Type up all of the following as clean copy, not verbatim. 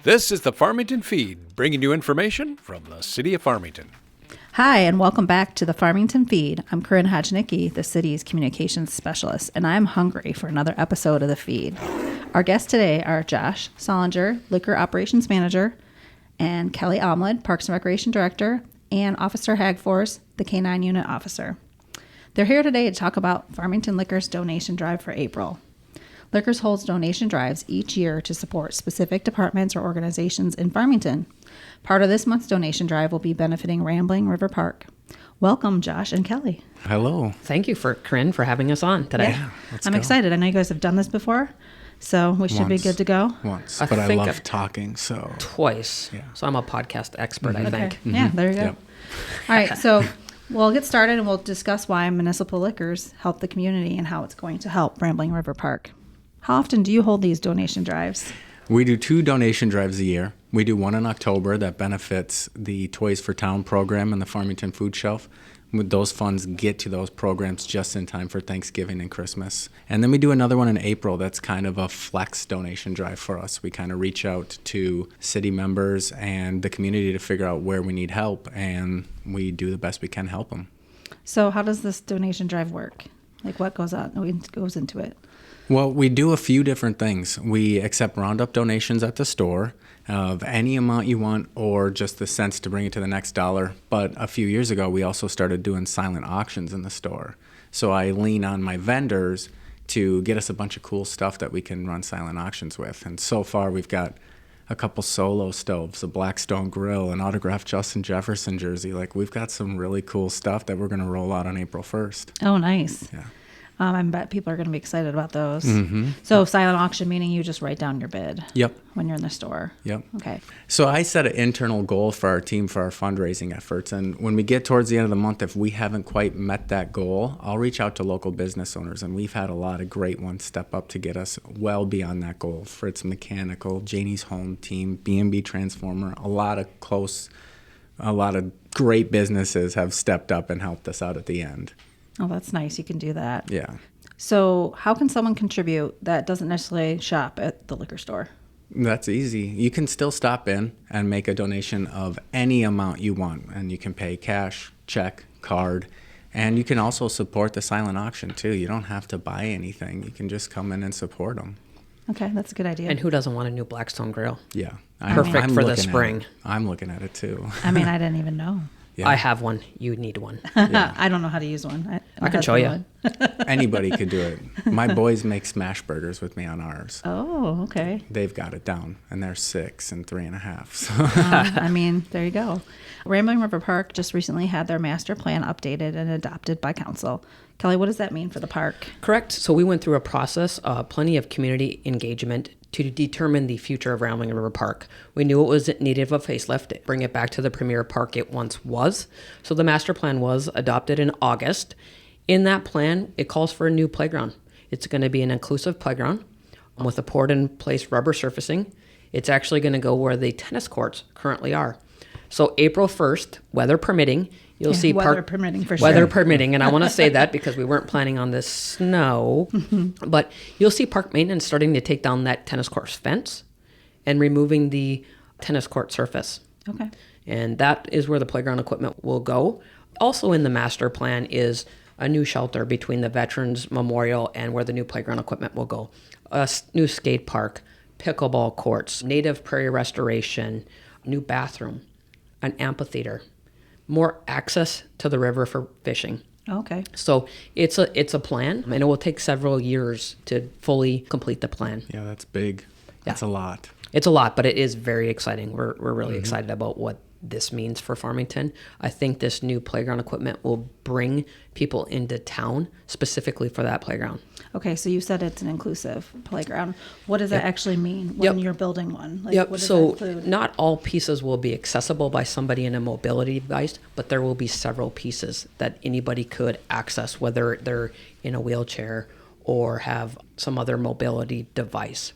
This is the Farmington Feed, bringing you information from the City of Farmington. Hi, and welcome back to the Farmington Feed. I'm Corinne Hodgnicki, the city's communications specialist, and I'm hungry for another episode of the feed. Our guests today are Josh Solinger, Liquor Operations Manager, and Kelly Omlid, Parks and Recreation Director, and Officer Hagfors, the K-9 Unit Officer. They're here today to talk about Farmington Liquor's donation drive for April. Liquors holds donation drives each year to support specific departments or organizations in Farmington. Part of this month's donation drive will be benefiting Rambling River Park. Welcome, Josh and Kelly. Hello. Thank you, Corinne, for having us on today. Yeah, I'm excited. I know you guys have done this before, so we should be good to go. Once, but I love talking, so. Twice. Yeah. So I'm a podcast expert, I think. Mm-hmm. Yeah, there you go. Yep. All right, so we'll get started and we'll discuss why municipal liquors help the community and how it's going to help Rambling River Park. How often do you hold these donation drives? We do 2 donation drives a year. We do one in October that benefits the Toys for Town program and the Farmington Food Shelf. Those funds get to those programs just in time for Thanksgiving and Christmas. And then we do another one in April that's kind of a flex donation drive for us. We kind of reach out to city members and the community to figure out where we need help, and we do the best we can help them. So how does this donation drive work? Like what goes into it? Well, we do a few different things. We accept roundup donations at the store of any amount you want or just the cents to bring it to the next dollar. But a few years ago, we also started doing silent auctions in the store. So I lean on my vendors to get us a bunch of cool stuff that we can run silent auctions with. And so far, we've got a couple solo stoves, a Blackstone grill, an autographed Justin Jefferson jersey. Like, we've got some really cool stuff that we're going to roll out on April 1st. Oh, nice. Yeah. I bet people are going to be excited about those. Mm-hmm. So silent auction, meaning you just write down your bid. Yep. When you're in the store. Yep. Okay. So I set an internal goal for our team for our fundraising efforts. And when we get towards the end of the month, if we haven't quite met that goal, I'll reach out to local business owners. And we've had a lot of great ones step up to get us well beyond that goal. Fritz Mechanical, Janie's Home Team, B&B Transformer, a lot of great businesses have stepped up and helped us out at the end. Oh, that's nice. You can do that. Yeah. So how can someone contribute that doesn't necessarily shop at the liquor store? That's easy. You can still stop in and make a donation of any amount you want. And you can pay cash, check, card. And you can also support the silent auction, too. You don't have to buy anything. You can just come in and support them. Okay, that's a good idea. And who doesn't want a new Blackstone grill? Yeah. Perfect for the spring. I'm looking at it, too. I mean, I didn't even know. Yeah. I have one. You need one. Yeah. I don't know how to use one. I can show you. Anybody could do it. My boys make smash burgers with me on ours. Oh, okay. They've got it down, and they're 6 and 3.5. So. I mean, there you go. Rambling River Park just recently had their master plan updated and adopted by council. Kelly, what does that mean for the park? Correct. So we went through a process, plenty of community engagement to determine the future of Rambling River Park. We knew it was needed of a facelift, bring it back to the premier park it once was. So the master plan was adopted in August. In that plan, it calls for a new playground. It's going to be an inclusive playground with a poured-in-place rubber surfacing. It's actually going to go where the tennis courts currently are. So April 1st, weather permitting, you'll see weather permitting for sure. Weather permitting, and I want to say that because we weren't planning on this snow, but you'll see park maintenance starting to take down that tennis court fence and removing the tennis court surface. Okay. And that is where the playground equipment will go. Also in the master plan is a new shelter between the Veterans Memorial and where the new playground equipment will go. A new skate park, pickleball courts, native prairie restoration, new bathroom, an amphitheater, more access to the river for fishing. Okay. So it's a plan, and it will take several years to fully complete the plan. Yeah, that's big. That's a lot. It's a lot, but it is very exciting. We're really excited about what this means for Farmington. I think this new playground equipment will bring people into town specifically for that playground. Okay, so you said it's an inclusive playground. What does that actually mean when you're building one? Like, what does that include? Not all pieces will be accessible by somebody in a mobility device, but there will be several pieces that anybody could access, whether they're in a wheelchair or have some other mobility device.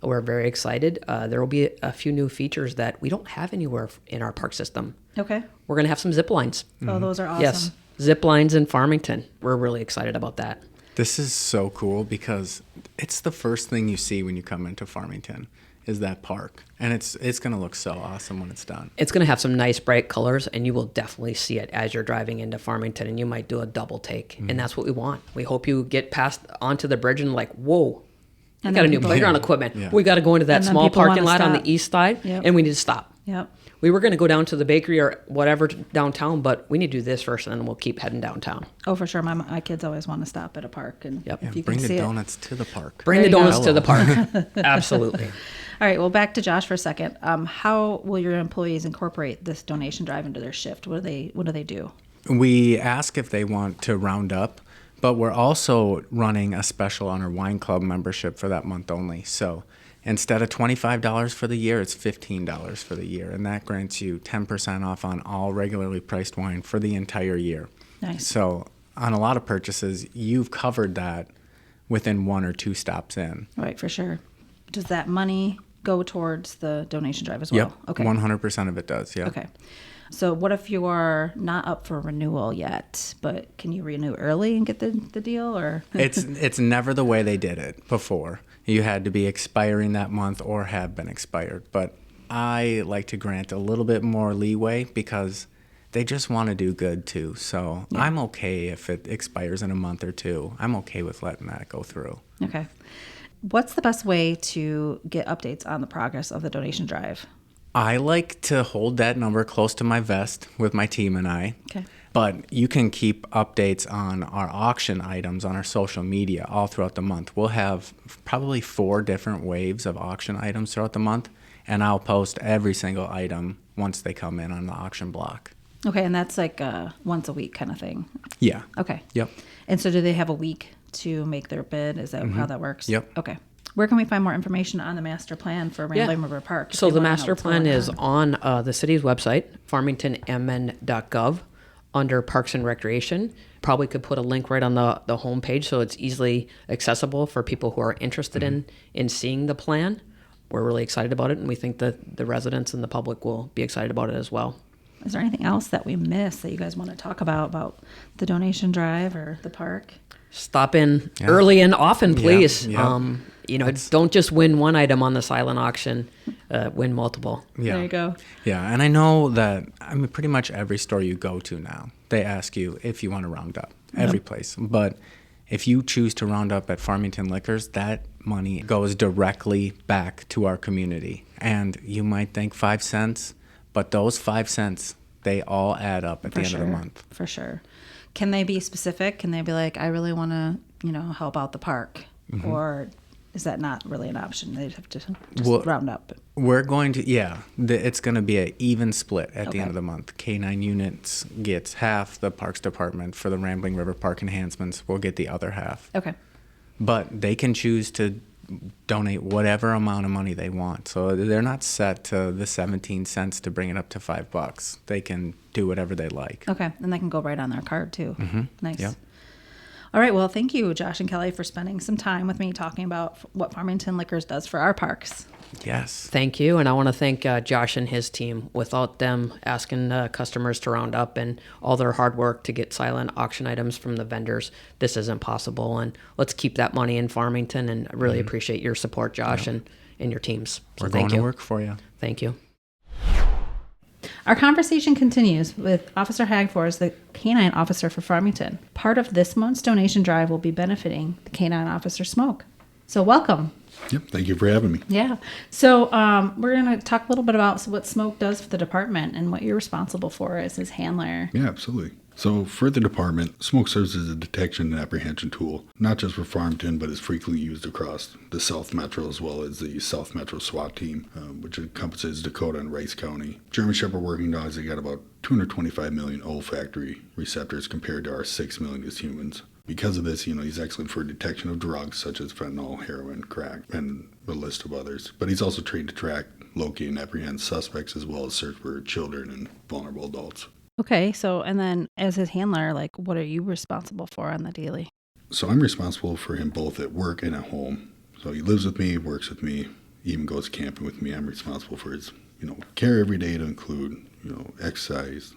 We're very excited. There will be a few new features that we don't have anywhere in our park system. Okay. We're going to have some zip lines. Oh, those are awesome. Yes, zip lines in Farmington. We're really excited about that. This is so cool because it's the first thing you see when you come into Farmington is that park. And it's going to look so awesome when it's done. It's going to have some nice bright colors, and you will definitely see it as you're driving into Farmington, and you might do a double take. And that's what we want. We hope you get past onto the bridge and like, whoa, we got a new playground equipment. Yeah. We got to go into that And then small people parking wanna lot on stop. the east side, Yep. and we need to stop. Yep. We were going to go down to the bakery or whatever downtown, but we need to do this first, and then we'll keep heading downtown. Oh, for sure. My kids always want to stop at a park, and Yep. if you Bring can the see it. donuts to the park. Bring the There you donuts go. to the park. Absolutely. All right. Well, back to Josh for a second. How will your employees incorporate this donation drive into their shift? What do they do? We ask if they want to round up, but we're also running a special on our wine club membership for that month only. So instead of $25 for the year, it's $15 for the year. And that grants you 10% off on all regularly priced wine for the entire year. Nice. So on a lot of purchases, you've covered that within 1 or 2 stops in. Right, for sure. Does that money go towards the donation drive as well? Yep, Okay. 100% of it does, yeah. Okay. So what if you are not up for renewal yet, but can you renew early and get the deal, or? It's never the way they did it before. You had to be expiring that month or have been expired. But I like to grant a little bit more leeway because they just want to do good too. So I'm okay if it expires in a month or 2. I'm okay with letting that go through. Okay. What's the best way to get updates on the progress of the donation drive? I like to hold that number close to my vest with my team and I. Okay. But you can keep updates on our auction items on our social media all throughout the month. We'll have probably 4 different waves of auction items throughout the month, and I'll post every single item once they come in on the auction block. Okay, and that's like a once a week kind of thing. Yeah. Okay. Yep. And so do they have a week to make their bid? Is that how that works? Yep. Okay. Where can we find more information on the master plan for Rambling River Park? if So they the wanna know master what's plan going is on the city's website, farmingtonmn.gov, under Parks and Recreation. Probably could put a link right on the homepage so it's easily accessible for people who are interested in seeing the plan. We're really excited about it, and we think that the residents and the public will be excited about it as well. Is there anything else that we missed that you guys want to talk about the donation drive or the park? Stop in early and often, please. yeah. Don't just win one item on the silent auction, win multiple. Yeah. There you go. Yeah, and I know that pretty much every store you go to now, they ask you if you want to round up. Every place. But if you choose to round up at Farmington Liquors, that money goes directly back to our community. And you might think 5 cents, but those 5 cents, they all add up at the end of the month. For sure. Can they be specific? Can they be like, I really want to, help out the park? Or is that not really an option? They have to just round up. We're going to, it's going to be an even split at the end Okay. of the month. K9 units gets half, the Parks Department for the Rambling River Park enhancements will get the other half. Okay. But they can choose to donate whatever amount of money they want. So they're not set to the 17 cents to bring it up to $5. They can do whatever they like. Okay. And that can go right on their card too. Nice. Yep. All right. Well, thank you, Josh and Kelly, for spending some time with me talking about what Farmington Liquors does for our parks. Yes. Thank you, and I want to thank Josh and his team. Without them asking customers to round up and all their hard work to get silent auction items from the vendors, this isn't possible. And let's keep that money in Farmington, and I really appreciate your support, Josh, and your teams. So We're thank going you. to work for you. Thank you. Our conversation continues with Officer Hagfors, the Canine Officer for Farmington. Part of this month's donation drive will be benefiting the Canine Officer Smoke. So welcome. Yep, thank you for having me. Yeah. So we're going to talk a little bit about what Smoke does for the department and what you're responsible for as his handler. Yeah, absolutely. So for the department, smoke serves as a detection and apprehension tool, not just for Farmington, but is frequently used across the South Metro as well as the South Metro SWAT team, which encompasses Dakota and Rice County. German Shepherd working dogs, they got about 225 million olfactory receptors compared to our 6 million as humans. Because of this, he's excellent for detection of drugs such as fentanyl, heroin, crack, and a list of others. But he's also trained to track, locate, and apprehend suspects as well as search for children and vulnerable adults. Okay. So, and then as his handler, what are you responsible for on the daily? So I'm responsible for him both at work and at home. So he lives with me, works with me, even goes camping with me. I'm responsible for his, care every day to include, exercise,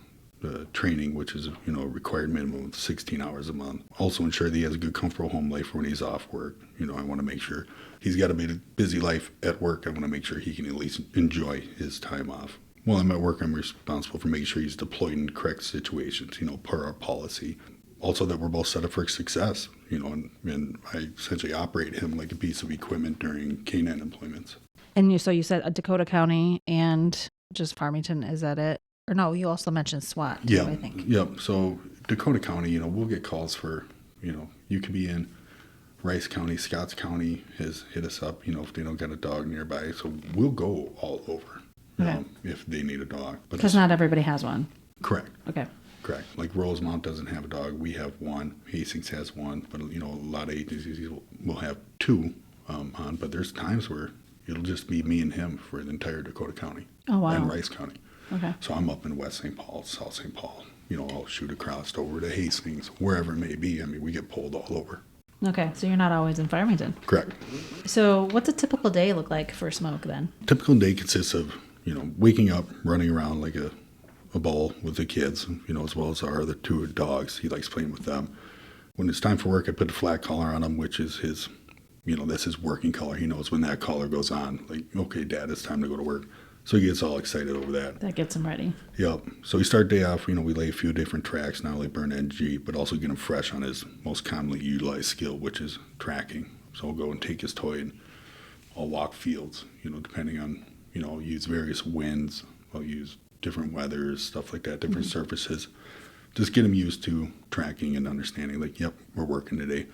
training, which is a required minimum of 16 hours a month. Also ensure that he has a good, comfortable home life when he's off work. I want to make sure he's got a busy life at work. I want to make sure he can at least enjoy his time off. While I'm at work, I'm responsible for making sure he's deployed in correct situations, per our policy. Also that we're both set up for success, and I essentially operate him like a piece of equipment during canine employments. And you said Dakota County and just Farmington, is that it? Or no, you also mentioned SWAT, too, I think. Yep. So Dakota County, we'll get calls for, you could be in Rice County, Scotts County has hit us up, if they don't got a dog nearby. So we'll go all over if they need a dog. Because not everybody has one. Correct. Okay. Correct. Like Rosemount doesn't have a dog. We have one. Hastings has one. But, a lot of agencies will have two on. But there's times where it'll just be me and him for the entire Dakota County. Oh, wow. And Rice County. Okay. So I'm up in West St. Paul, South St. Paul. I'll shoot across over to Hastings, wherever it may be. I mean, we get pulled all over. Okay, so you're not always in Farmington. Correct. So what's a typical day look like for Smoke then? Typical day consists of, waking up, running around like a ball with the kids, as well as our other two dogs. He likes playing with them. When it's time for work, I put a flat collar on him, which is his, that's his working collar. He knows when that collar goes on, like, okay, Dad, it's time to go to work. So he gets all excited over that. That gets him ready. Yep. So we start day off, we lay a few different tracks, not only burn energy, but also get him fresh on his most commonly utilized skill, which is tracking. So we'll go and take his toy and I'll walk fields, depending on, I'll use various winds, I'll use different weathers, stuff like that, different surfaces. Just get him used to tracking and understanding, like, yep, we're working today.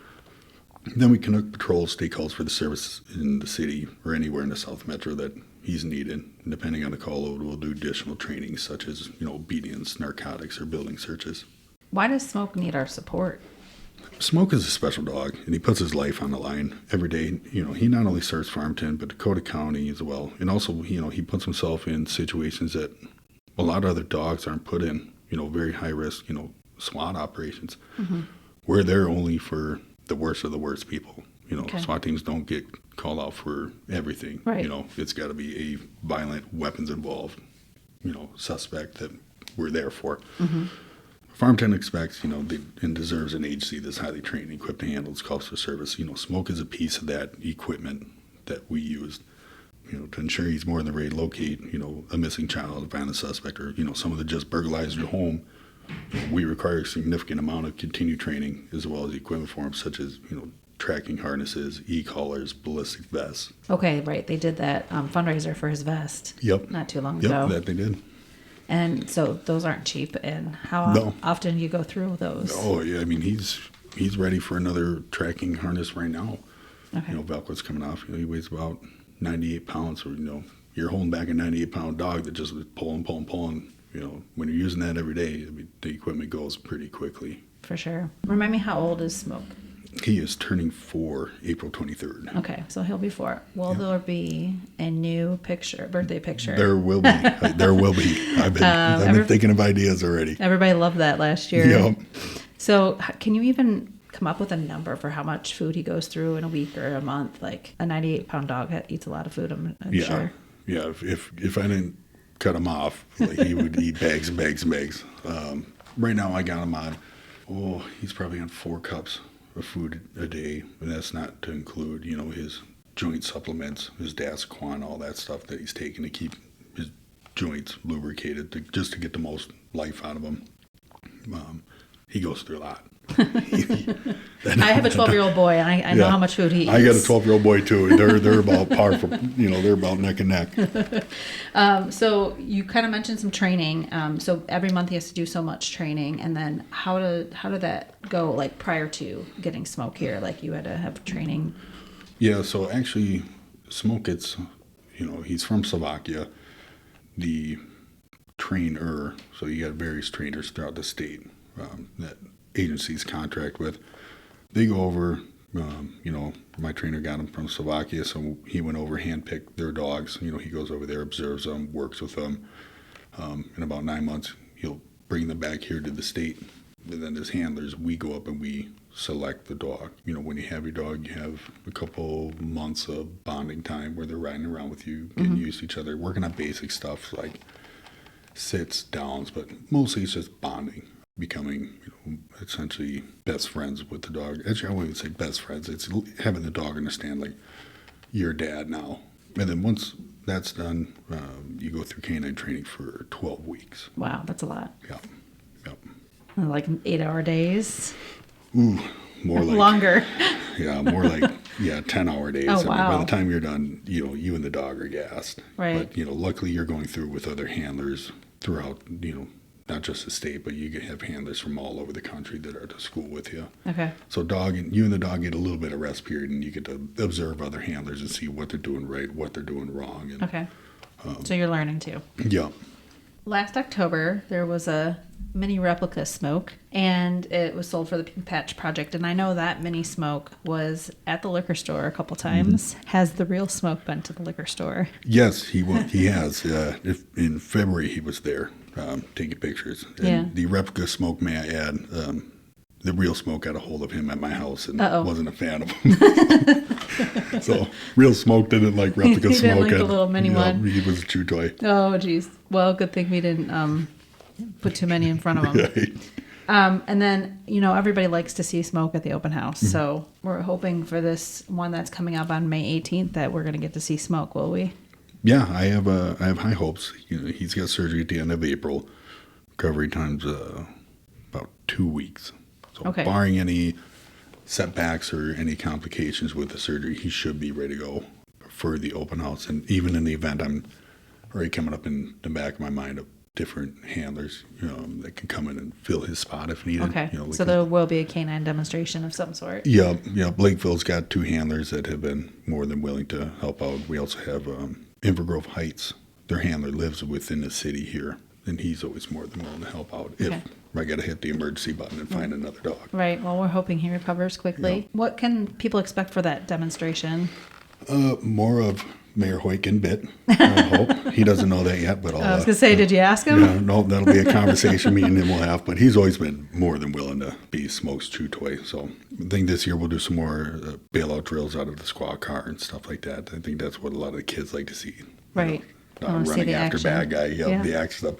Then we conduct patrols, state calls for the service in the city or anywhere in the South Metro that he's needed. And depending on the call load, we'll do additional training such as, obedience, narcotics, or building searches. Why does Smoke need our support? Smoke is a special dog, and he puts his life on the line every day. He not only serves Farmington, but Dakota County as well. And also, he puts himself in situations that a lot of other dogs aren't put in, very high risk, SWAT operations, where they're only for the worst of the worst people. Okay. SWAT teams don't get called out for everything. Right. It's got to be a violent, weapons involved, suspect that we're there for. Farmington expects, and deserves an agency that's highly trained and equipped to handle its calls for service. Smoke is a piece of that equipment that we used, to ensure he's more than ready to locate, a missing child, a violent suspect, or, someone that just burglarized your home. We require a significant amount of continued training as well as equipment for him, such as, tracking harnesses, e-collars, ballistic vests. Okay, right. They did that fundraiser for his vest. Yep. Not too long ago. Yep, that they did. And so those aren't cheap. And how often do you go through those? Oh, yeah. I mean, he's ready for another tracking harness right now. Okay. Velcro's coming off. He weighs about 98 pounds. So, you're holding back a 98-pound dog that just was pulling. When you're using that every day, I mean, the equipment goes pretty quickly. For sure. Remind me, how old is Smoke? He is turning 4 April 23rd. Okay, so he'll be 4. Will there be a new birthday picture? There will be. There will be. I've been thinking of ideas already. Everybody loved that last year. Yep. So can you even come up with a number for how much food he goes through in a week or a month? Like a 98-pound dog eats a lot of food, I'm sure. Yeah, if I didn't cut him off, like, he would eat bags and bags and bags. Right now I got him on, he's probably on 4 cups of food a day, and that's not to include, his joint supplements, his Dasaquan, all that stuff that he's taking to keep his joints lubricated, just to get the most life out of him. He goes through a lot. I have a 12-year-old boy, and I know how much food he eats. I got a 12-year-old boy too. They're about par for, they're about neck and neck. So you kind of mentioned some training. So every month he has to do so much training, and then how did that go? Like prior to getting Smoke here, like you had to have training. Yeah. So actually, Smoke, he's from Slovakia. The trainer, so you got various trainers throughout the state that agencies contract with. They go over, my trainer got him from Slovakia, so he went over, handpicked their dogs. He goes over there, observes them, works with them. In about 9 months, he'll bring them back here to the state. And then as handlers, we go up and we select the dog. When you have your dog, you have a couple months of bonding time where they're riding around with you, getting used to each other, working on basic stuff like sits, downs, but mostly it's just bonding, becoming essentially best friends with the dog. Actually, I wouldn't even say best friends. It's having the dog understand, like, you're dad now. And then once that's done, you go through canine training for 12 weeks. Wow, that's a lot. Yep. Like 8-hour days? Ooh, more like longer. Yeah, more like 10-hour days. Oh, I mean, wow. by the time you're done, you and the dog are gassed. Right. But luckily you're going through with other handlers throughout, not just the state, but you can have handlers from all over the country that are to school with you. Okay. So you and the dog get a little bit of rest period, and you get to observe other handlers and see what they're doing right, what they're doing wrong. And, Okay. So you're learning too. Yeah. Last October, there was a mini replica smoke, and it was sold for the Pink Patch Project. And I know that mini smoke was at the liquor store a couple times. Has the real smoke been to the liquor store? Yes, he has. In February, he was there taking pictures. And Yeah. the replica smoke, may I add, the real smoke got a hold of him at my house and wasn't a fan of him. So real smoke didn't like replica He smoke. didn't like the little mini one. He was a chew toy. Oh, geez. Well, good thing we didn't put too many in front of him. Right. And then, everybody likes to see smoke at the open house. So we're hoping for this one that's coming up on May 18th that we're going to get to see smoke, will we? Yeah, I have high hopes. He's got surgery at the end of April. Recovery time's about 2 weeks. So Okay. barring any setbacks or any complications with the surgery, he should be ready to go for the open house. And even in the event, I'm already coming up in the back of my mind of different handlers, that can come in and fill his spot if needed. Okay. Like So there will be a canine demonstration of some sort. Yeah. Blakeville's got 2 handlers that have been more than willing to help out. We also have Invergrove Heights. Their handler lives within the city here, and he's always more than willing to help out Okay. if I got to hit the emergency button and find another dog. Right. Well, we're hoping he recovers quickly. Yeah. What can people expect for that demonstration? More of Mayor Hoyt getting bit, I hope. He doesn't know that yet, but I'll... I was going to say, did you ask him? Yeah, no, that'll be a conversation me and him will have, but he's always been more than willing to be Smoke's chew toy. So I think this year we'll do some more bailout drills out of the squad car and stuff like that. I think that's what a lot of the kids like to see. Right. I wanna see Running the after action. bad guy, Yeah. the action stuff.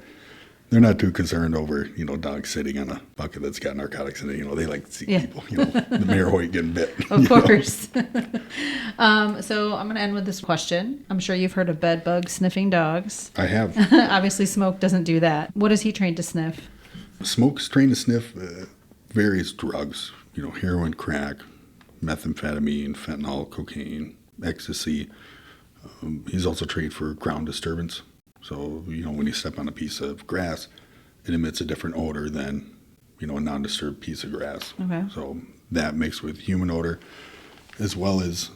They're not too concerned over, dogs sitting on a bucket that's got narcotics in it. They like to see Yeah. people, the Mayor Hoyt getting bit. Of course. So I'm going to end with this question. I'm sure you've heard of bed bug sniffing dogs. I have. Obviously, Smoke doesn't do that. What is he trained to sniff? Smoke's trained to sniff various drugs, heroin, crack, methamphetamine, fentanyl, cocaine, ecstasy. He's also trained for ground disturbance. So, when you step on a piece of grass, it emits a different odor than, a non-disturbed piece of grass. Okay. So that mixed with human odor, as well as,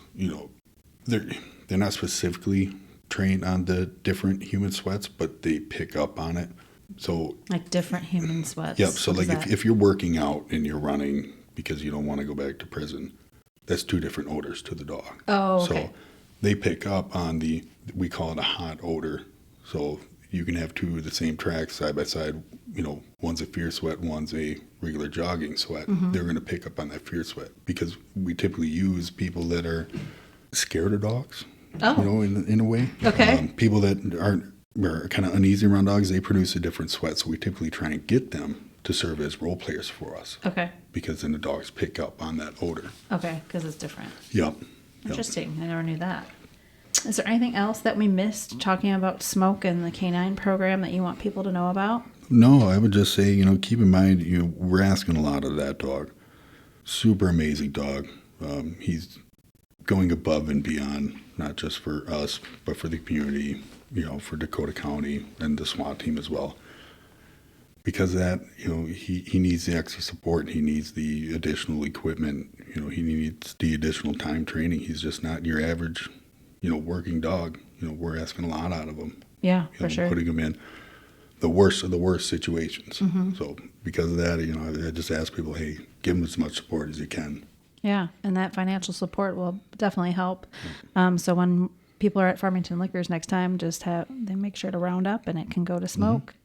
they're not specifically trained on the different human sweats, but they pick up on it. So Like different human sweats. yep. So What is like that? if you're working out and you're running because you don't want to go back to prison, that's 2 different odors to the dog. Oh, okay. So they pick up on we call it a hot odor. So you can have 2 of the same tracks side by side. One's a fear sweat, one's a regular jogging sweat. Mm-hmm. They're going to pick up on that fear sweat because we typically use people that are scared of dogs. Oh. In a way. Okay. People that are kind of uneasy around dogs, they produce a different sweat. So we typically try and get them to serve as role players for us. Okay. Because then the dogs pick up on that odor. Okay, because it's different. Yep. Interesting. I never knew that. Is there anything else that we missed talking about Smoke and the canine program that you want people to know about? No, I would just say, keep in mind, we're asking a lot of that dog. Super amazing dog. He's going above and beyond, not just for us, but for the community, for Dakota County and the SWAT team as well. Because of that, he needs the extra support. He needs the additional equipment. He needs the additional time training. He's just not your average, working dog. We're asking a lot out of him. Yeah, for sure. Putting him in the worst of the worst situations. Mm-hmm. So because of that, I just ask people, hey, give him as much support as you can. Yeah, and that financial support will definitely help. So when people are at Farmington Liquors next time, they make sure to round up and it can go to Smoke.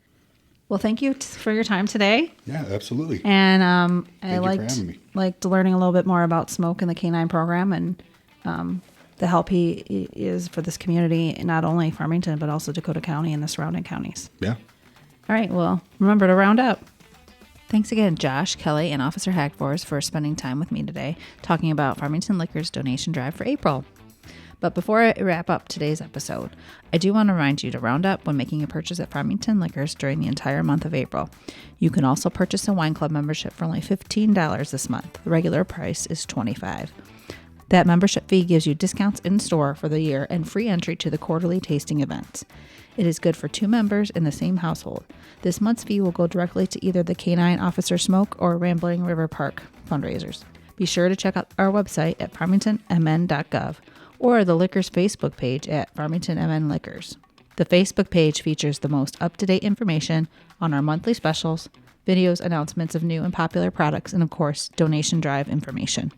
Well, thank you for your time today. Yeah, absolutely. And I Thank you for having me. liked learning a little bit more about Smoke and the canine program and the help he is for this community, not only Farmington, but also Dakota County and the surrounding counties. Yeah. All right, well, remember to round up. Thanks again, Josh, Kelly, and Officer Hagfors for spending time with me today talking about Farmington Liquor's donation drive for April. But before I wrap up today's episode, I do want to remind you to round up when making a purchase at Farmington Liquors during the entire month of April. You can also purchase a wine club membership for only $15 this month. The regular price is $25. That membership fee gives you discounts in store for the year and free entry to the quarterly tasting events. It is good for 2 members in the same household. This month's fee will go directly to either the Canine Officer Smoke or Rambling River Park fundraisers. Be sure to check out our website at farmingtonmn.gov or the Liquors Facebook page at Farmington MN Liquors. The Facebook page features the most up-to-date information on our monthly specials, videos, announcements of new and popular products, and of course, donation drive information.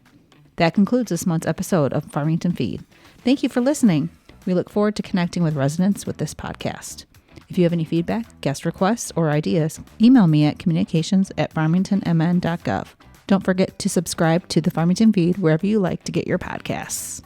That concludes this month's episode of Farmington Feed. Thank you for listening. We look forward to connecting with residents with this podcast. If you have any feedback, guest requests, or ideas, email me at communications@farmingtonmn.gov. Don't forget to subscribe to the Farmington Feed wherever you like to get your podcasts.